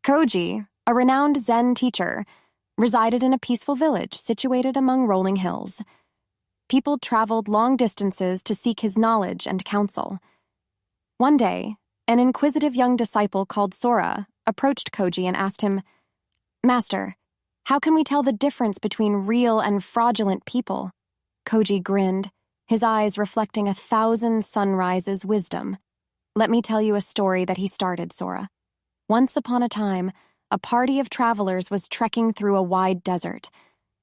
Koji, a renowned Zen teacher, resided in a peaceful village situated among rolling hills. People traveled long distances to seek his knowledge and counsel. One day, an inquisitive young disciple called Sora approached Koji and asked him, "Master, how can we tell the difference between real and fraudulent people?" Koji grinned, his eyes reflecting 1,000 sunrises' wisdom. "Let me tell you a story that he started, Sora. Once upon a time, a party of travelers was trekking through a wide desert.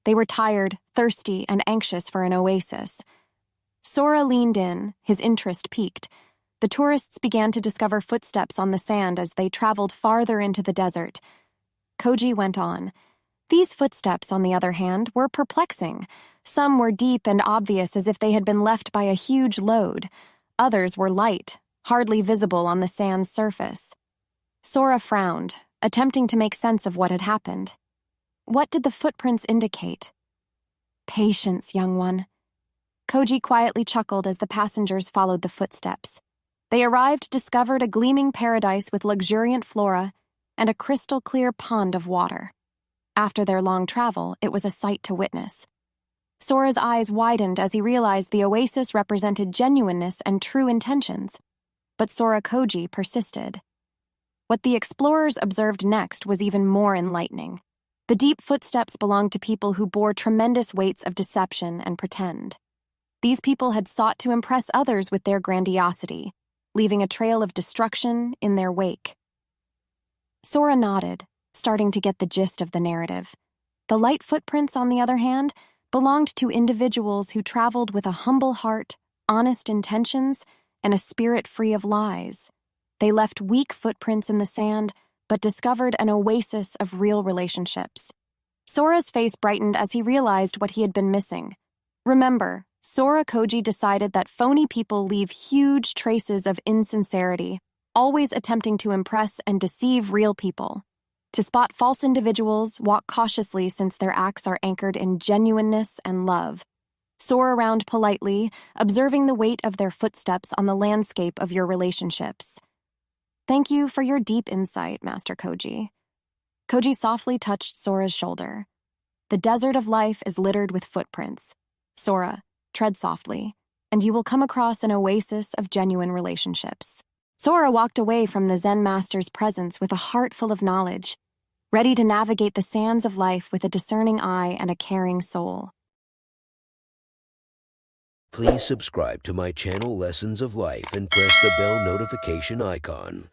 They were tired, thirsty, and anxious for an oasis. Sora leaned in, his interest piqued. The tourists began to discover footsteps on the sand as they traveled farther into the desert. Koji went on. These footsteps, on the other hand, were perplexing. Some were deep and obvious as if they had been left by a huge load. Others were light, hardly visible on the sand's surface. Sora frowned, attempting to make sense of what had happened. What did the footprints indicate? Patience, young one. Koji quietly chuckled as the passengers followed the footsteps. They arrived, discovered a gleaming paradise with luxuriant flora and a crystal-clear pond of water. After their long travel, it was a sight to witness. Sora's eyes widened as he realized the oasis represented genuineness and true intentions. But Sora Koji persisted. What the explorers observed next was even more enlightening. The deep footsteps belonged to people who bore tremendous weights of deception and pretend. These people had sought to impress others with their grandiosity, leaving a trail of destruction in their wake. Sora nodded, starting to get the gist of the narrative. The light footprints, on the other hand, belonged to individuals who traveled with a humble heart, honest intentions, and a spirit free of lies. They left weak footprints in the sand, but discovered an oasis of real relationships. Sora's face brightened as he realized what he had been missing. Remember, Sora Koji decided that phony people leave huge traces of insincerity, always attempting to impress and deceive real people. To spot false individuals, walk cautiously since their acts are anchored in genuineness and love. Soar around politely, observing the weight of their footsteps on the landscape of your relationships. Thank you for your deep insight, Master Koji. Koji softly touched Sora's shoulder. The desert of life is littered with footprints. Sora, tread softly, and you will come across an oasis of genuine relationships. Sora walked away from the Zen master's presence with a heart full of knowledge, ready to navigate the sands of life with a discerning eye and a caring soul. Please subscribe to my channel Lessons of Life and press the bell notification icon.